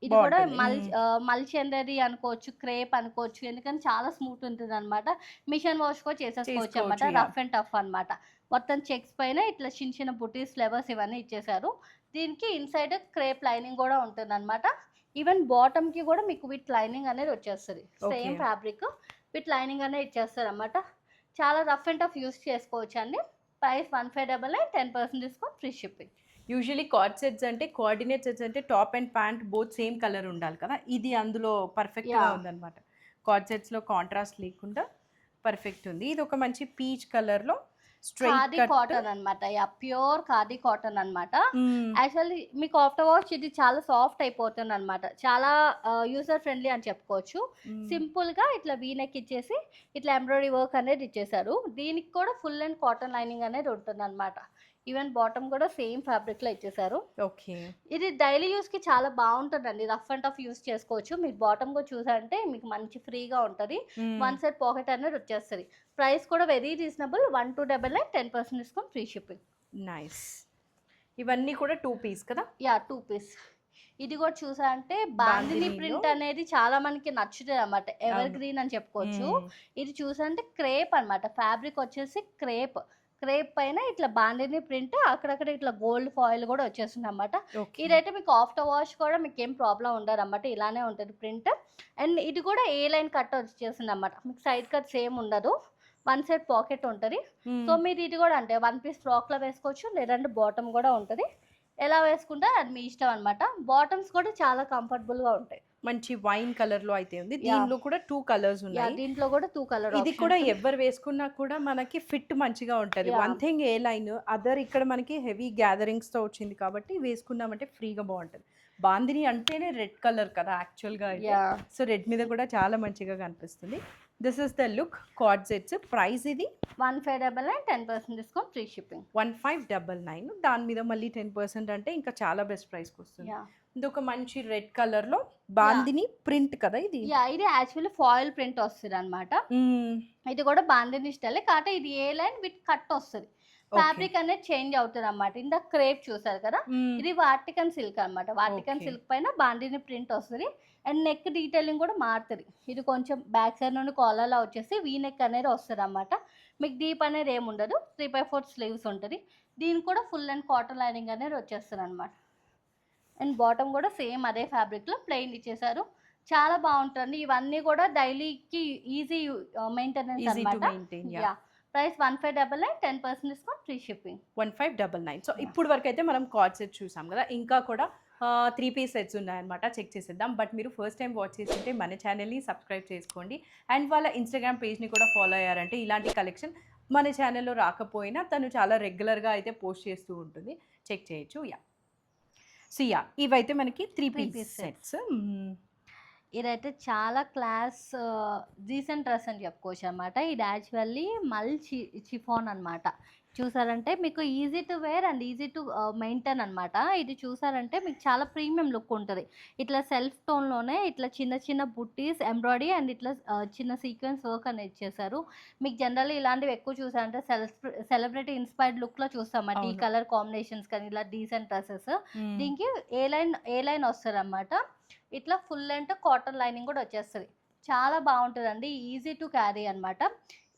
ఇది కూడా బావుంటుంది. హ్మ్. మల్చందరి అనుకోవచ్చు, క్రేప్ అనుకోవచ్చు. ఎందుకంటే చాలా స్మూత్ ఉంటదనమాట. మిషన్ వాష్ కూడా చేసేసుకోవచ్చనమాట. చేసుకోవచ్చు. యాహ్! రఫ్ అండ్ టఫ్ అనమాట. మొత్తం చెక్స్ పైన ఇట్లా చిన్న చిన్న బుటీస్, ఫ్లవర్స్ ఇవన్నీ ఇచ్చేసారు. దీనికి ఇన్‌సైడ్ క్రేప్ లైనింగ్ గూడా ఉంటుందనమాట. ఈవెన్ బాటమ్‌కి గూడా మీకు విత్ లైనింగ్ అనేది వచ్చేస్తది. Okay. Same fabric with lining అనేది ఇచ్చేస్తారనమాట. చాలా రఫ్ అండ్ టఫ్ యూజ్ చేసుకోవచ్చండి. Price 1599 10% discount free shipping. Usually card sets అంటే కోఆర్డినేట్ సెట్స్ అంటే top and pant both same colour ఉండాలి కదా! ఇది అందులో పర్ఫెక్ట్‌గా యాహ్! ఉందన్నమాట. కార్డ్ సెట్స్‌లో కాంట్రాస్ట్ లేకుండా పర్ఫెక్ట్ ఉంది. ఇదొక మంచి పీచ్ కలర్‌లో స్ట్రెయిట్ ఖాదీ కట్. కాటన్ అనమాట. యాహ్! ప్యూర్ ఖాదీ కాటన్ అనమాట. హ్మ్. యాక్చువల్లీ మీకు ఆఫ్టర్ వాష్ ఇది చాలా సాఫ్ట్ అయిపోతుందనమాట. చాలా యూజర్ ఫ్రెండ్లీ అని చెప్పుకోవచ్చు. హ్మ్. సింపుల్‌గా ఇట్లా వీ నెక్ ఇచ్చేసి, ఇట్లా ఎంబ్రాయిడరీ వర్క్ అనేది ఇచ్చేసారు. దీనికి కూడా ఫుల్ అండ్ కాటన్ లైనింగ్ అనేది ఉంటుందనమాట. ఈవెన్ బాటమ్ కూడా సేమ్ ఫ్యాబ్రిక్‌లో ఇచ్చేసారు. ఓకే. ఇది డైలీ యూజ్‌కి చాలా బావుంటదండి. రఫ్ అండ్ టఫ్ యూజ్ చేసుకోవచ్చు. మీరు బాటమ్ కూడా చూసారంటే మీకు మంచి ఫ్రీగా ఉంటది. హ్మ్. వన్ సైడ్ పాకెట్ అనేది వచ్చేస్తది. ప్రైస్ కూడా very reasonable 1299 10% discount free shipping. Nice. ఇవన్నీ కూడా 2 పీస్ కదా! యాహ్! 2 పీస్. ఇది కూడా చూసారంటే బాందిని బాందినీలో. ప్రింట్ అనేది చాలా మనకి నచ్చుతదనమాట. ఎవర్ అవును. గ్రీన్ అని చెప్పుకోవచ్చు. హ్మ్. ఇది చూసారంటే క్రేప్ అనమాట. ఫ్యాబ్రిక్ వచ్చేసి క్రేప్. క్రేప్ పైన ఇట్లా బాందిని ప్రింట్ అక్కడక్కడ ఇట్లా గోల్డ్ ఫాయిల్ కూడా వచ్చేస్తుందనమాట. ఓకే. ఇదైతే మీకు ఆఫ్టర్ వాష్ కూడా మీకేం ప్రాబ్లమ్ ఉండదనమాట. ఇలానే ఉంటది ప్రింట్. అండ్ ఇది కూడా ఏ లైన్ కట్ వచ్చేసిందనమాట. మీకు సైడ్ కట్స్ ఏమి ఉండదు. వన్ సైడ్ పాకెట్ ఉంటది. సో, హ్మ్. మీరు ఇది కూడా అంటే వన్ పీస్ ఫ్రాక్‌లా వేసుకోవచ్చు. లేదంటే బాటమ్ కూడా ఉంటది. ఎలా వేసుకుంటే అది మీ ఇష్టం అనమాట. బాటమ్స్ కూడా చాలా కంఫర్టబుల్‌గా ఉంటాయి. మంచి వైన్ కలర్‌లో అయితే ఉంది. యాహ్! దీనిలో కూడా 2 కలర్స్ యాహ్! ఉన్నాయి. దీంట్లో కూడా 2 కలర్ ఇది కూడా ఆప్షన్స్. ఎవ్వరు వేసుకున్నా కూడా మనకి ఫిట్ మంచిగా ఉంటది. One yeah! థింగ్ ఏ లైన్, అదర్ ఇక్కడ మనకి హెవీ గ్యాదరింగ్స్‌తో వచ్చింది కాబట్టి వేసుకున్నామంటే ఫ్రీగా బావుంటది. బాందిని అంటేనే రెడ్ కలర్ కదా! యాక్చువల్‌గా అయితే. యాహ్! సో, రెడ్ మీద కూడా చాలా మంచిగా కనిపిస్తుంది. This is the look card sets. Price ఇది 1599 10% డిస్కౌంట్ ఫ్రీ షిప్పింగ్. 1599. దాని మీద మళ్ళీ 10% అంటే ఇంకా చాలా బెస్ట్ ప్రైస్‌కొస్తుంది. యాహ్! ఇదొక మంచి రెడ్ కలర్‌లో యాహ్! బాందిని ప్రింట్ కదా ఇది? యాహ్! ఇది యాక్చువల్లీ ఫాయిల్ ప్రింట్ వస్తదనమాట. హ్మ్. ఇది కూడా బాందిని స్టైలే. కాకపోతే ఇది ఏ లైన్ విత్ కట్ వస్తది. ఓకే. ఫ్యాబ్రిక్ అనేది చేంజ్ అవుతదనమాట. ఇందాక క్రేప్ చూసారు కదా! హ్మ్. ఇది వాటికన్ సిల్క్ అనమాట. Vatican okay. సిల్క్ పైన బాందిని ప్రింట్ వస్తది. అండ్ నెక్ డీటెయిలింగ్ కూడా మారుతుంది. ఇది కొంచెం బ్యాక్ సైడ్ నుండి కాలర్లా వచ్చేసి వీ నెక్ అనేది వస్తుంది అనమాట. మీకు డీప్ అనేది ఏమి ఉండదు. 3/4 స్లీవ్స్ ఉంటుంది. దీనికి కూడా ఫుల్ అండ్ కాటన్ లైనింగ్ అనేది వచ్చేస్తుంది అనమాట. అండ్ బాటమ్ కూడా సేమ్ అదే ఫ్యాబ్రిక్లో ప్లెయిన్ ఇచ్చేసారు. చాలా బాగుంటుంది. ఇవన్నీ కూడా డైలీకి ఈజీ మెయింటెనెన్స్ ఈజీ టు అనమాట. Maintain. Yeah, price 1599, 10% discount, free shipping. 1599. So ఇప్పుడు వరకు అయితే మనం కార్డ్ సెట్ చూసాం కదా, ఇంకా కూడా 3 పీస్ సెట్స్ ఉన్నాయన్నమాట. చెక్ చేసేద్దాం. బట్ మీరు ఫస్ట్ టైం వాచ్ చేస్తుంటే మన ఛానల్ని సబ్స్క్రైబ్ చేసుకోండి. అండ్ వాళ్ళ ఇన్స్టాగ్రామ్ పేజ్ని కూడా ఫాలో అయ్యారంటే ఇలాంటి కలెక్షన్ మన ఛానల్లో రాకపోయినా తను చాలా రెగ్యులర్గా అయితే పోస్ట్ చేస్తూ ఉంటుంది. చెక్ చేయొచ్చు. యా, సో యా, ఇవైతే మనకి 3 పీస్ piece సెట్స్. ఇదైతే చాలా క్లాస్ డీసెంట్ డ్రెస్ అని చెప్పుకోవచ్చు అనమాట. ఇది యాక్చువల్లీ చిఫాన్ అనమాట. చూసారంటే మీకు easy to wear and easy to maintain అనమాట. ఇది చూసారంటే మీకు చాలా ప్రీమియం లుక్ ఉంటుంది. ఇట్లా సెల్ఫ్ టోన్లోనే ఇట్లా చిన్న చిన్న బుట్టీస్ ఎంబ్రాయిడరీ అండ్ ఇట్లా చిన్న సీక్వెన్స్ వర్క్ అనేది ఇచ్చేసారు. మీకు జనరల్లీ ఇలాంటివి ఎక్కువ చూసారంటే సెలబ్రిటీ ఇన్స్పైర్డ్ లుక్లో చూస్తామంట. ఈ అవును. కలర్ కాంబినేషన్స్ కానీ ఇలా డీసెంట్ డ్రెస్సెస్. దీనికి ఏ లైన్ వస్తుంది అనమాట. ఇట్లా ఫుల్ లెంత్ కాటన్ లైనింగ్ కూడా వచ్చేస్తుంది. చాలా బాగుంటుందండి. ఈజీ టు క్యారీ అనమాట.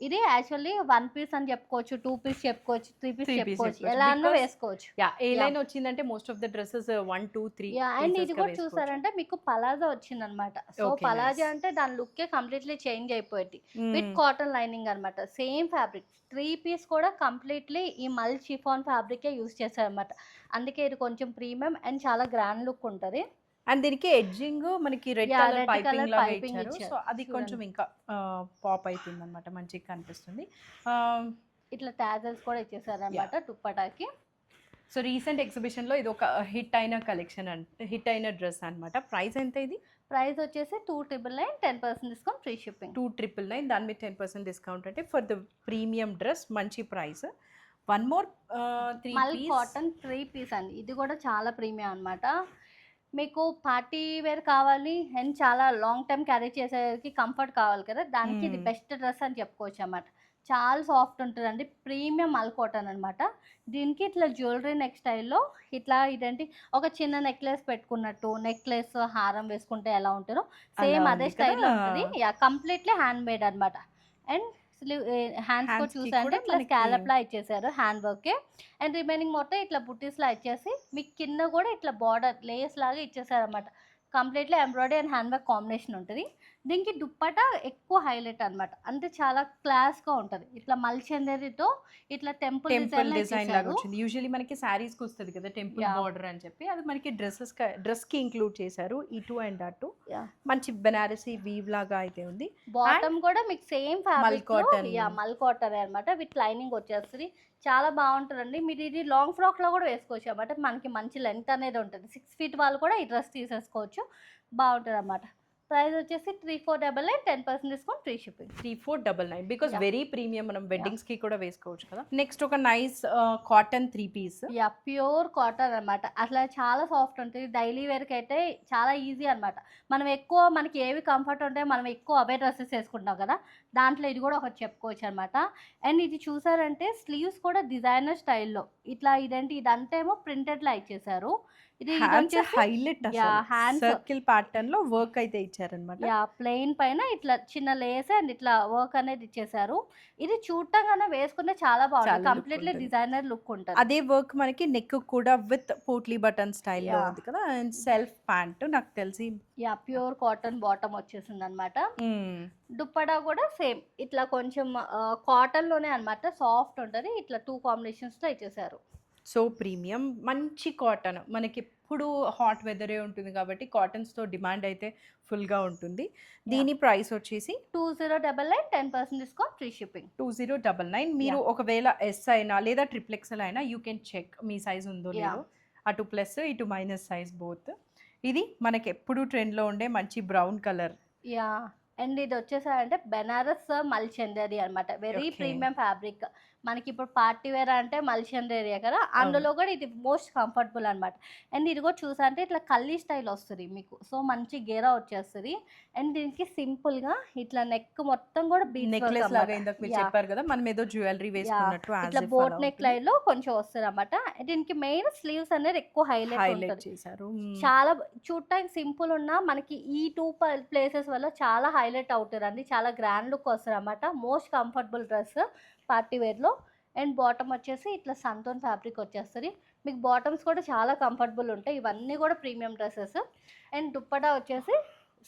ఇది యాక్చువల్లీ 1 పీస్ అని చెప్పుకోవచ్చు, 2 పీస్ చెప్పుకోవచ్చు, 3 పీస్ 3 piece చెప్పుకోవచ్చు, చెప్పుకోవచ్చు. ఎలా అన్నా Because వేసుకోవచ్చు. యా, ఏ లైన్ వచ్చిందంటే most of the dresses 1, 2, 3 and ఇది కూడా చూసారంటే మీకు పలాజా వచ్చిందనమాట. So Okay, పలాజా nice. అంటే దాని లుక్కే కంప్లీట్లీ చేంజ్ అయిపోయింది. విత్ కాటన్ లైనింగ్ అనమాట. సేమ్ ఫ్యాబ్రిక్ 3 పీస్ కూడా కంప్లీట్లీ ఈ మల్ షిఫాన్ ఫ్యాబ్రికే యూస్ చేశారనమాట. అందుకే ఇది కొంచెం ప్రీమియం అండ్ చాలా గ్రాండ్ లుక్ ఉంటుంది. అండ్ దీనికి ఎడ్జింగ్ మనకి red Yeah, colour red piping colour లాగా piping ఇచ్చారు. ఇచ్చారు. సో అది కొంచెం చూడండి. ఇంకా పాప్ అవుతుంది అనమాట, మంచిగా కనిపిస్తుంది. ఇట్లా టాజల్స్ కూడా ఇచ్చేసారనమాట దుప్పటాకి. సో రీసెంట్ ఎగ్జిబిషన్లో ఇది ఒక హిట్ అయిన కలెక్షన్, హిట్ అయిన డ్రెస్ అనమాట. ప్రైస్ ఎంత ఇది? ప్రైస్ వచ్చేసి 299, 10% డిస్కౌంట్, ఫ్రీ షిప్పింగ్. 299, దాని మీద 10% డిస్కౌంట్ అంటే ఫర్ ద ప్రీమియం డ్రెస్ మంచి ప్రైస్. వన్ మోర్ 3 మల్ పీస్. కాటన్ 3 పీస్ అండి. ఇది కూడా చాలా ప్రీమియం అనమాట. మీకు పార్టీ వేర్ కావాలి అండ్ చాలా లాంగ్ టైం క్యారీ చేసేకి కంఫర్ట్ కావాలి కదా, దానికి ఇది బెస్ట్ డ్రెస్ అని చెప్పుకోవచ్చు అన్నమాట. చాలా సాఫ్ట్ ఉంటుందండి. ప్రీమియం మల్ కాటన్ అనమాట. దీనికి ఇట్లా జ్యువెలరీ నెక్ స్టైల్లో ఇట్లా ఇదేంటి ఒక చిన్న నెక్లెస్ పెట్టుకున్నట్టు, నెక్లెస్ హారం వేసుకుంటే ఎలా ఉంటుందో సేమ్ అదే స్టైల్లో ఉంటుంది. యా, కంప్లీట్లీ హ్యాండ్ మేడ్ అనమాట. అండ్ హ్యాండ్స్ కూడా Hands కి చూసారంటే కూడా ఇట్లా మనకి- స్కాలప్ లా ఇచ్చేసారు హ్యాండ్ వర్క్. అండ్ రిమైనింగ్ మొత్తం ఇట్లా బుట్టీస్ లా ఇచ్చేసి మీకు కింద కూడా ఇట్లా బార్డర్ లేస్ లాగా ఇచ్చేసారు అనమాట. Completely embroidery and hand work combination ఉంటుంది. దీనికి దుప్పట ఎక్కువ హైలైట్ అనమాట. అంటే చాలా క్లాస్ గా ఉంటుంది. ఇట్లా మల్చందరితో ఇట్లా టెంపుల్ టెంపుల్ డిజైన్ లాగా డిజైన్ వచ్చింది. యూజువల్లీ మనకి శారీస్ కి వస్తుంది కదా టెంపుల్ Yeah. బార్డర్ అని చెప్పి, అది మనకి డ్రెస్ కి ఇంక్లూడ్ చేశారు. ఇటు అండ్ అటు Yeah. మంచి బెనారసీ వీవ్ లాగా అయితే ఉంది. బాటమ్ కూడా మీకు సేమ్ ఫ్యాబ్రిక్ cotton. మల్ కాటన్ అనమాట. విత్ లైనింగ్ వచ్చేస్తుంది. చాలా బాగుంటుందండి. మీరు ఇది లాంగ్ ఫ్రాక్ లో కూడా వేసుకోవచ్చు అనమాట. మనకి మంచి లెంత్ అనేది ఉంటుంది. 6 feet వాళ్ళు కూడా ఈ డ్రెస్ తీసేసుకోవచ్చు. బాగుంటుంది అనమాట. ప్రైస్ వచ్చేసి 3499, 10% discount, free shipping. 3499 because Yeah. Very premium. మనం వెడ్డింగ్స్ కి కూడా వేసుకోవచ్చు కదా. నెక్స్ట్ ఒక nice cotton 3 piece. Yeah, pure cotton అనమాట. అట్లా చాలా సాఫ్ట్ ఉంటుంది. డైలీ వేర్కి అయితే చాలా ఈజీ అనమాట. మనం ఎక్కువ మనకి ఏవి కంఫర్ట్ ఉంటాయో మనం ఎక్కువ అవే డ్రెస్సెస్ వేసుకుంటాం కదా, దాంట్లో ఇది కూడా ఒకటి చెప్పుకోవచ్చు అనమాట. అండ్ ఇది చూసారంటే స్లీవ్స్ కూడా డిజైనర్ స్టైల్లో ఇట్లా ఇదంతా ఏమో ప్రింటెడ్ లా ఇచ్చేసారు. ఇది hands highlight hands. Circle pattern లో వర్క్ అయితే ఇచ్చారనమాట. యా, ప్లెయిన్ పైన ఇట్లా చిన్న లేస్ అండ్ ఇట్లా వర్క్ అనేది ఇచ్చేసారు. ఇది చూడటాగానే వేసుకుంటే చాలా బాగుంటుంది. చాలా look కంప్లీట్లీ ఉంటుంది. డిజైనర్ లుక్ ఉంటుంది. అదే వర్క్ మనకి నెక్ కూడా విత్ పోట్లీ బటన్ స్టైల్లో Yeah. ఉంది కదా. అండ్ సెల్ఫ్ ప్యాంట్ నాకు తెలిసి యా, ప్యూర్ కాటన్ బాటమ్ వచ్చేసింది అనమాట. దుప్పటా కూడా సేమ్ ఇట్లా కొంచెం కాటన్ లోనే అన్నమాట. సాఫ్ట్ ఉంటుంది. ఇట్లా 2 కాంబినేషన్స్ లో ఇచ్చేసారు. సో ప్రీమియం మంచి కాటన్. మనకి ఎప్పుడు హాట్ వెదరే ఉంటుంది కాబట్టి కాటన్స్తో డిమాండ్ అయితే ఫుల్గా ఉంటుంది. దీని ప్రైస్ వచ్చేసి 2099, 10% డిస్కౌంట్, ఫ్రీ షిప్పింగ్. 2099. మీరు ఒకవేళ ఎస్ అయినా లేదా XXL అయినా యూ కెన్ చెక్ మీ సైజ్ ఉందో లేదో. అటు ప్లస్ ఇటు మైనస్ సైజ్ బోత్. ఇది మనకి ఎప్పుడు ట్రెండ్లో ఉండే మంచి బ్రౌన్ కలర్. యా, అండ్ ఇది వచ్చేసారంటే బెనారస్ మల్చందరి అనమాట. Very Okay. Premium fabric. మనకి ఇప్పుడు పార్టీ వేర్ అంటే మల్షియన్ ఏరియా కదా, అందులో కూడా ఇది మోస్ట్ కంఫర్టబుల్ అనమాట. అండ్ ఇది కూడా చూసా అంటే ఇట్లా కల్లీ స్టైల్ వస్తుంది మీకు, సో మంచి గేరా వచ్చేస్తుంది. అండ్ దీనికి సింపుల్ గా ఇట్లా నెక్ మొత్తం కూడా బీడ్స్ వర్క్ నెక్లెస్ లాగా అన్నమాట. ఇందాక మీరు యా చెప్పారు కదా, మనం ఏదో జ్యువెలరీ వేసుకున్నట్టు ఇట్లా బోట్ నెక్ లైన్ లో కొంచెం వస్తుంది అనమాట. దీనికి మెయిన్ స్లీవ్స్ అనేది ఎక్కువ హైలైట్ హైలైట్ ఉంటుంది. చేశారు. చాలా చూడటానికి సింపుల్ ఉన్నా మనకి ఈ టూ ప్లేసెస్ వల్ల చాలా హైలైట్ అవుతారు అండి, చాలా గ్రాండ్ లుక్ వస్తుంది అనమాట. మోస్ట్ కంఫర్టబుల్ డ్రెస్ పార్టీ వేర్లో. అండ్ బాటమ్ వచ్చేసి ఇట్లా సంతోన్ ఫ్యాబ్రిక్ వచ్చేస్తుంది. మీకు బాటమ్స్ కూడా చాలా కంఫర్టబుల్ ఉంటాయి. ఇవన్నీ కూడా ప్రీమియం డ్రెస్సెస్. అండ్ దుప్పటా వచ్చేసి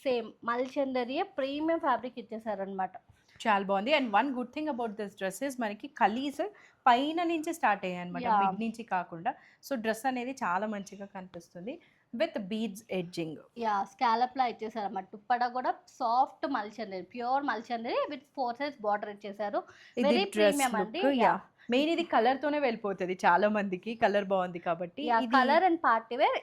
సేమ్ మల్చందరియే ప్రీమియం ఫ్యాబ్రిక్ ఇచ్చేసారనమాట. చాలా బాగుంది. And one good thing about this dresses మనకి కలీస్ పైన నుంచి స్టార్ట్ అయ్యాయి అనమాట, Yeah. మిడ్ నుంచి కాకుండా. సో డ్రెస్ అనేది చాలా మంచిగా కనిపిస్తుంది విత్ బీడ్స్ ఎడ్జింగ్. స్కాలప్ లా ఇచ్చేసారు అన్నమాట. దుప్పటా కూడా సాఫ్ట్ మల్చందరి, ప్యూర్ మల్చందరి విత్ 4 సైజ్ బార్డర్ ఇచ్చేసారు. ఇది వెరీ డ్రెస్ ప్రీమియం అండి. లుక్. మెయిన్ ఇది కలర్ తోనే వెళ్ళిపోతుంది చాలా మందికి, కలర్ బాగుంది కాబట్టి. Colour and party wear.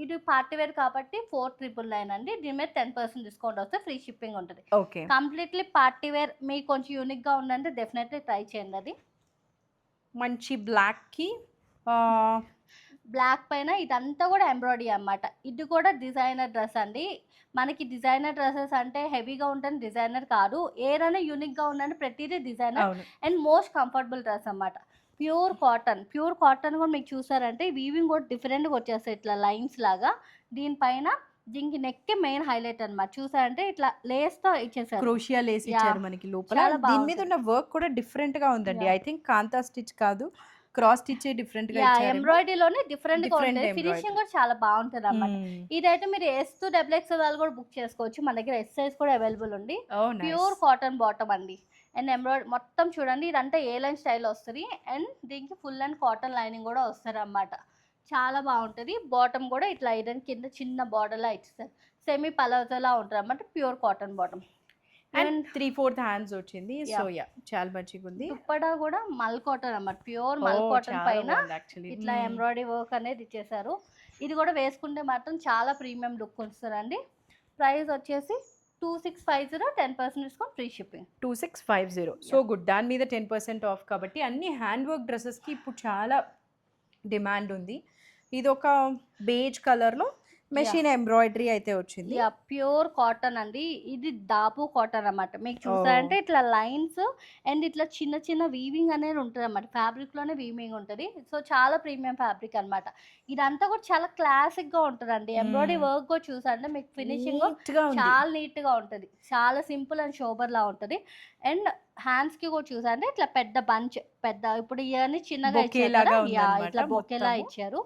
ఇది పార్టీ వేర్ కాబట్టి 4,999 అండి. దీని మీద 10% డిస్కౌంట్ వస్తే ఫ్రీ షిప్పింగ్ ఉంటుంది. Okay, completely party wear. మీకు కొంచెం యూనిక్ గా ఉందంటే డెఫినెట్లీ ట్రై చేయండి. అది మంచి బ్లాక్ కి బ్లాక్ పైన ఇదంతా కూడా ఎంబ్రాయిడరీ అన్నమాట. ఇది కూడా డిజైనర్ డ్రెస్ అండి. మనకి డిజైనర్ డ్రెస్సెస్ అంటే హెవీగా ఉంటుంది, డిజైనర్ కాదు. ఏదైనా యూనిక్ గా ఉందంటే ప్రతిదీ డిజైనర్. అవును. అండ్ మోస్ట్ కంఫర్టబుల్ డ్రెస్ అన్నమాట. ప్యూర్ కాటన్ కూడా మీకు చూసారంటే వీవింగ్ కూడా డిఫరెంట్గా వచ్చేస్తాయి ఇట్లా లైన్స్ లాగా. దీనిపైన దీనికి నెక్ మెయిన్ హైలైట్ అన్నమాట. చూసారంటే ఇట్లా లేస్ తో ఇచ్చేసారు, క్రోషియా లేస్ ఇచ్చారు మనకి లోపల. చాలా దీని మీద బాగుంటుంది. ఉన్న వర్క్ కూడా డిఫరెంట్ గా ఉందండి. Yeah. I think kantha stitch కాదు, క్రాస్ స్టిచ్ డిఫరెంట్ గా ఇచ్చారు. ఎంబ్రాయిడరీలోనే డిఫరెంట్ గా Different ఉంటుంది. embroidery. ఫినిషింగ్ కూడా చాలా బాగుంటుంది అన్నమాట. ఇదైతే మీరు ఎస్ టు డబ్ల్యూఎక్స్ వాళ్ళు కూడా బుక్ చేసుకోవచ్చు. మన దగ్గర ఎస్ సైజ్ కూడా అవైలబుల్ ఉంది. ప్యూర్ కాటన్ బాటమ్ అండి. అండ్ ఎంబ్రాయిడరీ మొత్తం చూడండి, ఇదంతా ఏ లైన్ స్టైల్ వస్తుంది. అండ్ దీనికి ఫుల్ అండ్ కాటన్ లైనింగ్ కూడా వస్తుంది అన్నమాట. చాలా బాగుంటుంది. బాటమ్ కూడా ఇట్లా ఐరన్ కింద చిన్న బార్డర్ లా ఇస్తారు. సెమీ పలవజలా ఉంటుంది అన్నమాట. Pure cotton bottom. And 3/4 hands వచ్చింది. సో చాలా మంచిగా ఉంది. దుప్పటా కూడా మల్ కాటన్ అన్నమాట. ప్యూర్ మల్ కాటన్ పైన ఇట్లా ఎంబ్రాయిడరీ వర్క్ అనేది ఇచ్చేసారు. ఇది కూడా వేసుకుంటే మాత్రం చాలా ప్రీమియం లుక్ వస్తుందండి. ప్రైస్ వచ్చేసి 2650, 10% discount, free shipping. 2650. So good. దాని మీద 10% ఆఫ్ కాబట్టి అన్ని హ్యాండ్ వర్క్ డ్రెస్సెస్కి ఇప్పుడు చాలా డిమాండ్ ఉంది. ఇది ఒక బేజ్ కలర్లో మెషిన్ ఎంబ్రాయిడరీ అయితే వచ్చింది. ప్యూర్ కాటన్ అండి. ఇది దాపు కాటన్ అన్నమాట. మీకు చూసారంటే ఇట్లా లైన్స్ అండ్ ఇట్లా చిన్న చిన్న వీవింగ్ అనేది ఉంటుంది అన్నమాట. ఫ్యాబ్రిక్ లోనే వీవింగ్ ఉంటుంది. సో చాలా ప్రీమియం ఫ్యాబ్రిక్ అన్నమాట. ఇదంతా కూడా చాలా క్లాసిక్ గా ఉంటుందండి. ఎంబ్రాయిడరీ వర్క్ కూడా చూసారంటే మీకు ఫినిషింగ్ చాలా నీట్ గా ఉంటుంది. చాలా సింపుల్ అండ్ షోబర్ లా ఉంటుంది. అండ్ హ్యాండ్స్ కి కూడా చూసారంటే ఇట్లా పెద్ద బంచ్, ఇప్పుడు ఇవన్నీ చిన్నగా ఇచ్చారు, ఇట్లా బొకేలా ఇచ్చారు.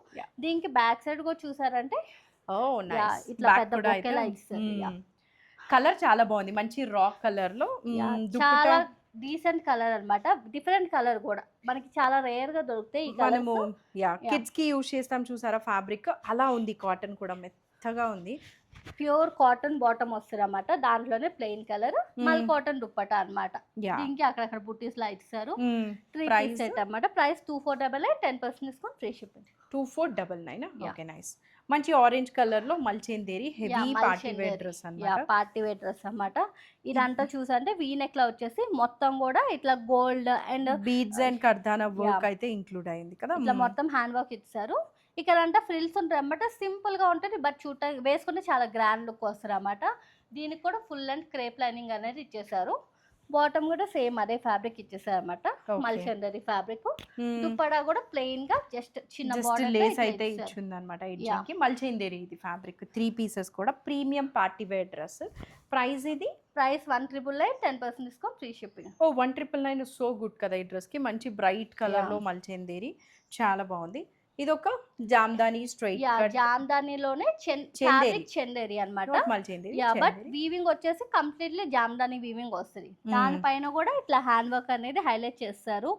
దీనికి బ్యాక్ సైడ్ కూడా చూసారంటే ఇట్లా పెద్ద బొకేలా ఇస్తారు. కలర్ చాలా బాగుంది, మంచి రాక్ కలర్ లో. చాలా డీసెంట్ కలర్ అన్నమాట. డిఫరెంట్ కలర్ కూడా మనకి చాలా రేర్ గా దొరుకుతాయి. మనము కిడ్స్ కి యూజ్ చేస్తాం చూసారా, ఫ్యాబ్రిక్ అలా ఉంది. కాటన్ కూడా మెత్తగా ఉంది. ప్యూర్ కాటన్ బాటమ్ వస్తుంది అన్నమాట. దాంట్లోనే ప్లెయిన్ కలర్ మల్ కాటన్ దుప్పటా అన్నమాట. దీనికి అక్కడక్కడ బుట్టీస్ లా ఇచ్చారు. 3 పీస్ సెట్ అన్నమాట. Price 2499, 10% discount, free shipping. 2499. Okay, nice. మంచి ఆరెంజ్ కలర్ లో మల్చేందేరి హెవీ పార్టీ వేర్ డ్రెస్ అన్నమాట. పార్టీ వేర్ డ్రెస్ అన్నమాట. ఇదంతా చూసంటే వీ నెక్ లా వచ్చేసి మొత్తం కూడా ఇట్లా gold and beads and kardana work అయితే ఇంక్లూడ్ అయింది కదా. ఇట్లా మొత్తం హ్యాండ్ వర్క్ ఇచ్చారు. ఇక్కడ అంతా ఫ్రిల్స్ ఉంటాయి అన్నమాట. సింపుల్ గా ఉంటుంది, బట్ చూడటానికి వేసుకుంటే చాలా గ్రాండ్ లుక్ వస్తుంది అన్నమాట. దీనికి కూడా ఫుల్ అండ్ క్రేప్ లైనింగ్ అనేది ఇచ్చేసారు. బాటమ్ కూడా సేమ్ అదే ఫ్యాబ్రిక్ ఇచ్చేసారు అన్నమాట. మల్చందరి ఫ్యాబ్రిక్. దుప్పడా కూడా ప్లెయిన్ గా జస్ట్ చిన్న బార్డర్ లేస్ అయితే ఇచ్చింది అనమాట. ఎడ్జింగ్ కి మల్చందరి ఇది ఫ్యాబ్రిక్. 3 పీసెస్ కూడా premium party wear dress. Price ఇది price 1999, 10% discount, free shipping. 1999 so good కదా ఈ డ్రెస్ కి. మంచి బ్రైట్ కలర్ లో మల్చందరి చాలా బాగుంది. ఇది ఒక జామ్దాని స్ట్రైట్ కట్. జామ్దానిలోనే చందేరి అన్నమాట. బట్ వీవింగ్ వచ్చేసి కంప్లీట్లీ జామ్దాని వీవింగ్ వస్తుంది. దానిపైన కూడా ఇట్లా హ్యాండ్ వర్క్ అనేది హైలైట్ చేస్తారు.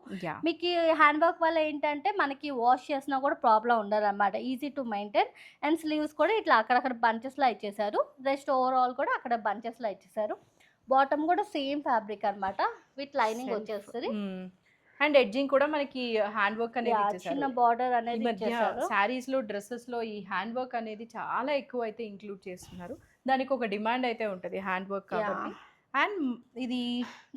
మీకు హ్యాండ్ వర్క్ వల్ల ఏంటంటే మనకి వాష్ చేసినా కూడా ప్రాబ్లం ఉండదు అన్నమాట. Easy to maintain. And sleeves కూడా ఇట్లా అక్కడక్కడ బంచెస్ లా ఇచ్చేసారు. రెస్ట్ ఓవరాల్ కూడా అక్కడ బంచెస్ లా ఇచ్చేసారు. బాటమ్ కూడా సేమ్ ఫ్యాబ్రిక్ అన్నమాట. విత్ లైనింగ్ వచ్చేస్తుంది. అండ్ ఎడ్జింగ్ కూడా మనకి హ్యాండ్ వర్క్ అనేది ఇచ్చేసారు. చిన్న బార్డర్ అనేది ఇచ్చేసారు. సారీస్ లో డ్రెస్సెస్ లో ఈ హ్యాండ్ వర్క్ అనేది చాలా ఎక్కువ అయితే ఇంక్లూడ్ చేస్తున్నారు. దానికి ఒక డిమాండ్ అయితే ఉంటది హ్యాండ్ వర్క్ కాబట్టి. అండ్ ఇది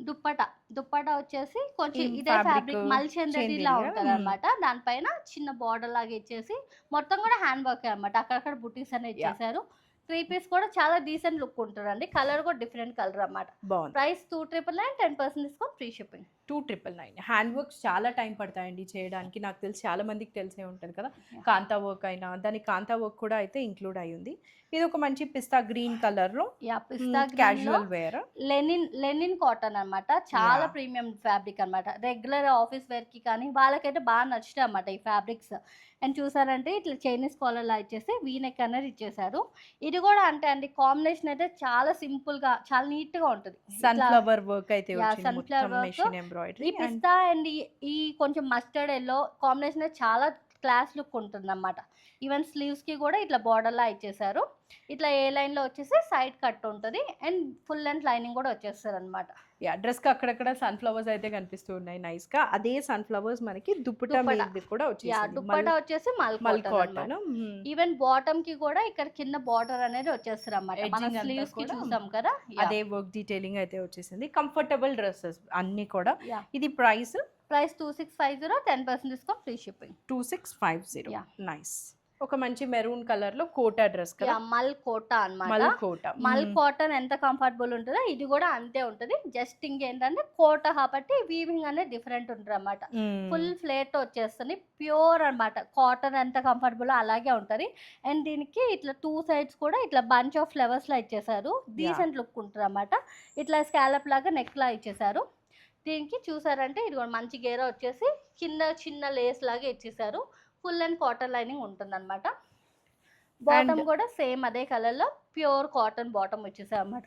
దుప్పటా వచ్చేసి కొంచెం ఈ ఇదే ఫ్యాబ్రిక్ ఫ్యాబ్రిక్ మల్ చందేరిలా చందేరి ఉంటది అనమాట. దానిపైన చిన్న బార్డర్ లాగా ఇచ్చేసి మొత్తం కూడా హ్యాండ్ వర్క్ అనమాట. అక్కడక్కడ బుటీస్ అనేవి యా ఇచ్చేసారు. 3 పీస్ కూడా చాలా డీసెంట్ లుక్ ఉంటదండి. కలర్ కూడా డిఫరెంట్ కలర్ అన్నమాట. బాగుంది. Price 2,999, 10% discount, free shipping. 2,999. Hand works చాలా టైం పడతాయండి చేయడానికి. నాకు తెలిసి చాలా మందికి తెలిసే ఉంటుంది కదా. యాహ్! కాంతా వర్క్ అయినా దానికి కాంతా వర్క్ కూడా అయితే ఇంక్లూడ్ అయి ఉంది. ఇది ఒక మంచి పిస్తా గ్రీన్ కలర్‌లో యాహ్! పిస్తా గ్రీన్‌లో క్యాజువల్ వేర్. లెనిన్ కాటన్ అన్నమాట. చాలా యాహ్! ప్రీమియం ఫ్యాబ్రిక్ అన్నమాట. రెగ్యులర్ ఆఫీస్ వేర్‌కి కానీ వాళ్ళకైతే బాగా నచ్చుతాయి అన్నమాట ఈ ఫ్యాబ్రిక్స్. అండ్ చూసారంటే ఇట్లా చైనీస్ కాలర్‌లా ఇచ్చేసి వీ నెక్ అనేది ఇచ్చేసారు. ఇది కూడా అంటే అండి కాంబినేషన్ అయితే చాలా సింపుల్‌గా చాలా నీట్‌గా ఉంటది. ఇట్లా సన్‌ఫ్లవర్ వర్క్ అయితే యాహ్! వచ్చింది. సన్‌ఫ్లవర్ మొత్తం వర్క్. మెషిన్ ఈ ఎంబ్రాయిడరీ అండ్ పిస్తా అండ్ ఈ కొంచెం మస్టర్డ్ యెల్లో కాంబినేషన్ అయితే చాలా క్లాస్ లుక్ ఉంటుందన్నమాట. ఈవెన్ స్లీవ్స్‌కి కూడా ఇట్లా బార్డర్‌లా ఇచ్చేసారు. ఇట్లా ఏ లైన్‌లో వచ్చేసి సైడ్ కట్ ఉంటది. అండ్ ఫుల్ లెంగ్త్ లైనింగ్ కూడా వచ్చేస్తదన్నమాట. యాహ్! డ్రెస్‌కి అక్కడక్కడ సన్‌ఫ్లవర్స్ అయితే కనిపిస్తూ ఉన్నాయి నైస్‌గా. అదే సన్‌ఫ్లవర్స్ మనకి దుపట్టా దుప్పటా. మీదది కూడా యాహ్! వచ్చేసింది. దుప్పటా వచ్చేసి మల్ మల్ కాటన్ అన్నమాట. కాటన్. ఈవెన్ బాటమ్‌కి కూడా ఇక్కడ కింద బార్డర్ అనేది వచ్చేస్తదన్నమాట. మన ఎడ్జింగ్ అంతా స్లీవ్స్‌కి కూడా చూసాం కదా! యాహ్! అదే వర్క్ డీటెయిలింగ్ అయితే వచ్చేసింది. కంఫర్టబుల్ డ్రెసెస్ అన్నీ కూడా. యాహ్! ఇది price price 2,650, 10% discount, free shipping. 2650. Yeah! Nice. ఒక మంచి మెరూన్ కలర్‌లో కోటా డ్రెస్ కదా. యాహ్! మల్ కోటా అన్నమాట. మల్ కోటా. మల్ కాటన్ ఎంత కంఫర్టబుల్ ఉంటదో ఇది కూడా అంతే ఉంటది. జస్ట్ ఇంకేంటంటే కోటా కాబట్టి వీవింగ్ అనేది డిఫరెంట్ ఉంటదన్నమాట. ఫుల్ ఫ్లేట్ వచ్చేస్తుంది. ప్యూర్ అన్నమాట. కాటన్ ఎంత కంఫర్టబుల్ అలాగే ఉంటది. అండ్ దీనికి ఇట్లా 2 సైడ్స్ కూడా ఇట్లా బంచ్ ఆఫ్ ఫ్లవర్స్‌లా ఇచ్చేసారు. యాహ్! డీసెంట్ లుక్ ఉంటదన్నమాట. ఇట్లా స్కాలప్ లాగా నెక్‌లా ఇచ్చేసారు. దీనికి చూసారంటే ఇదిగోండి మంచి గేరా వచ్చేసి కింద చిన్న లేస్ లాగా ఇచ్చేసారు. ఫుల్ అండ్ కాటన్ లైనింగ్ ఉంటుందన్నమాట. అండ్ బాటమ్ కూడా సేమ్ అదే కలర్‌లో ప్యూర్ కాటన్ బాటమ్ వచ్చేసాయన్నమాట.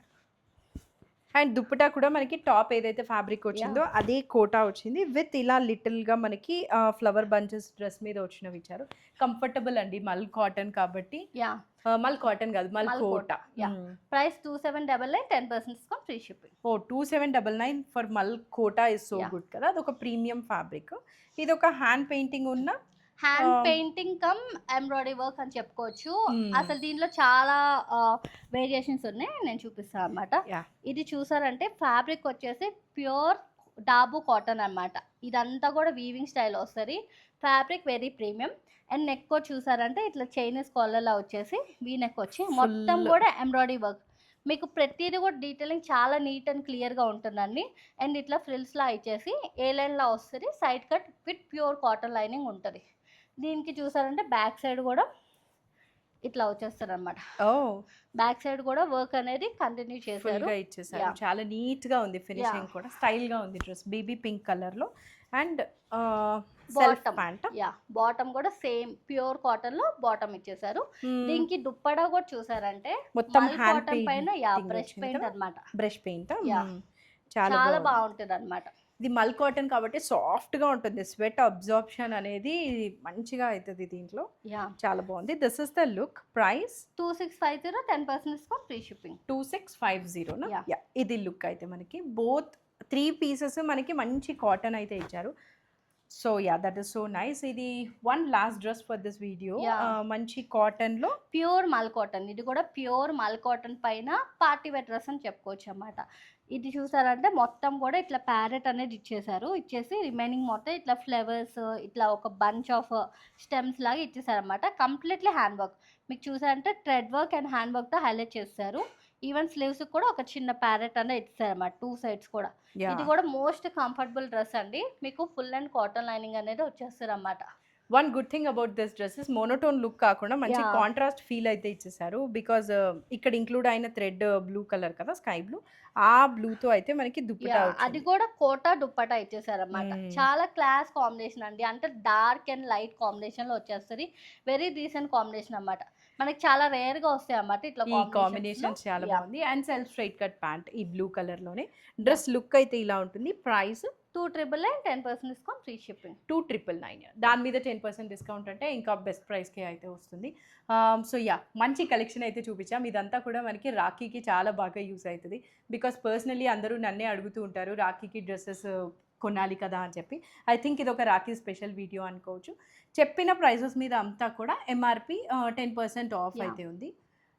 అండ్ దుపట్టా కూడా మనకి టాప్ ఏదైతే ఫ్యాబ్రిక్ వచ్చిందో యాహ్! అదే కోటా వచ్చింది. విత్ ఇలా లిటిల్‌గా మనకి ఫ్లవర్ బంచెస్ డ్రెస్ మీద వచ్చినవి ఇచ్చారు. కంఫర్టబుల్ అండి. మల్ కాటన్ కాబట్టి యాహ్! మల్ కాటన్ కాదు mul mul Kota. Kota. Yeah! Price 2,799, 10% discount, free shipping. Oh! 2799 for mul Kota is so yeah! Good కదా. అదొక ప్రీమియం ఫ్యాబ్రిక్. ఇదొక హ్యాండ్ పెయింటింగ్ ఉన్న hand ah, painting cum embroidery work అని చెప్పుకోవచ్చు. హ్మ్. అసలు దీనిలో చాలా వేరియేషన్స్ ఉన్నాయి. నేను చూపిస్తాను అన్నమాట. యాహ్! ఇది చూసారంటే ఫ్యాబ్రిక్ వచ్చేసి ప్యూర్ డాబు కాటన్ అన్నమాట. ఇదంతా కూడా వీవింగ్ స్టైల్ వస్తది. Fabric very premium. And neck కూడా చూసారంటే ఇట్లా చైనీస్ కాలర్‌లా వచ్చేసి వీ నెక్ వచ్చి మొత్తం ఫుల్ కూడా ఎంబ్రాయిడరీ వర్క్. మీకు ప్రతీది కూడా డీటెయిలింగ్ చాలా నీట్ అండ్ క్లియర్‌గా ఉంటుందండి. అండ్ ఇట్లా ఫ్రిల్స్‌లా ఇచ్చేసి ఏ లైన్‌లా వస్తది. Side cut with pure cotton lining ఉంటది. దీనికి చూసారంటే బ్యాక్ సైడ్ కూడా ఇట్లా వచ్చేస్తదన్నమాట. ఓహ్! బ్యాక్ సైడ్ కూడా వర్క్ అనేది కంటిన్యూ చేశారు. ఫుల్‌గా ఇచ్చేసారు. యాహ్! చాలా నీట్‌గా ఉంది యాహ్! ఫినిషింగ్ కూడా. స్టైల్‌గా ఉంది డ్రెస్. బేబీ పింక్ కలర్‌లో and self bottom. Pant. Yeah! Bottom కూడా సేమ్ ప్యూర్ కాటన్‌లో బాటమ్ ఇచ్చేసారు. దీనికి దుప్పటా కూడా చూసారంటే మొత్తం మల్ హ్యాండ్ కాటన్ పైన యాహ్! పెయింటింగ్ బ్రష్ వచ్చింది పెయింట్ కదా. అన్నమాట. Brush paint. యాహ్! చాలా చాలా బాగుంది. బావుంటదన్నమాట. ఇది మల్ కాటన్ కాబట్టి సాఫ్ట్‌గా ఉంటుంది. స్వెట్ అబ్జార్ప్షన్ అనేది మంచిగా అయితది దీంట్లో. యాహ్! చాలా బాగుంది. This is the look. Price 2650, 10% discount, free shipping. 2650 yeah! Yeah! ఇది లుక్ అయితే మనకి బోత్ 3 పీసెస్ మనకి మంచి కాటన్ అయితే ఇచ్చారు. So yeah! That is so nice. ఇది one last dress for this video. Yeah! మంచి కాటన్‌లో ప్యూర్ మల్ కాటన్. ఇది కూడా ప్యూర్ మల్ కాటన్ పైన పార్టీ వేర్ డ్రెస్ అని చెప్పుకోవచ్చన్నమాట. ఇది చూసారంటే మొత్తం కూడా ఇట్లా ప్యారెట్ అనేది ఇచ్చేసారు. ఇచ్చేసి రిమైనింగ్ మొత్తం ఇట్లా ఫ్లవర్స్ ఇట్లా ఒక బంచ్ ఆఫ్ స్టెమ్స్ లాగా ఇచ్చేసారన్నమాట. Completely hand work. మీకు చూసారంటే థ్రెడ్ వర్క్ అండ్ హ్యాండ్ వర్క్‌తో హైలైట్ చేసేసారు. ఈవెన్ స్లీవ్స్‌కి కూడా ఒక చిన్న ప్యారెట్ అనేది ఇచ్చేసారన్నమాట 2 సైడ్స్ కూడా. ఇది యాహ్! కూడా మోస్ట్ కంఫర్టబుల్ డ్రెస్ అండి. మీకు ఫుల్ అండ్ కాటన్ లైనింగ్ అనేది వచ్చేస్తదన్నమాట. One good thing about this dress monotone look కాకుండా మంచి యాహ్! కాంట్రాస్ట్ ఫీల్ అయితే ఇచ్చేసారు. బికాజ్ ఇక్కడ ఇంక్లూడ్ అయిన థ్రెడ్ బ్లూ కలర్ కదా, స్కై బ్లూ. ఆ బ్లూతో అయితే మనకి దుపట్టా యాహ్! అది వచ్చింది. కూడా కోటా దుప్పటా ఇచ్చేసారన్నమాట. మ్మ్. చాలా క్లాస్ కాంబినేషన్ అండి. అంటే డార్క్ అండ్ లైట్ కాంబినేషన్‌లో వచ్చేస్తది. వెరీ డీసెంట్ కాంబినేషన్ అన్నమాట. మనకి చాలా రేర్‌గా వస్తాయన్నమాట ఇట్లా ఈ కాంబినేషన్స్‌లో. కాంబినేషన్స్ చాలా యాహ్! బాగుంది. And self straight cut pant ఈ బ్లూ కలర్లోనే. డ్రెస్ లుక్ అయితే ఇలా ఉంటుంది. Price 2,999, 10% discount, free shipping. 2,999. దాని మీద 10% డిస్కౌంట్ అంటే ఇంకా బెస్ట్ ప్రైస్కే అయితే వస్తుంది. So yeah! మంచి కలెక్షన్ అయితే చూపించాం. ఇదంతా కూడా మనకి రాఖీకి చాలా బాగా యూస్ అవుతుంది. బికాస్ పర్సనలీ అందరూ నన్నే అడుగుతూ ఉంటారు రాఖీకి డ్రెస్సెస్ కొనాలి కదా అని చెప్పి. ఐ థింక్ ఇది ఒక రాఖీ స్పెషల్ వీడియో అనుకోవచ్చు. చెప్పిన ప్రైజెస్ మీద అంతా కూడా ఎంఆర్పి 10% ఆఫ్ యాహ్! అయితే ఉంది.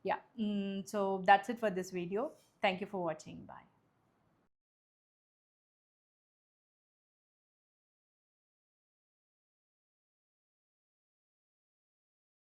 Yeah! So that's it for this video. Thank you for watching. Bye.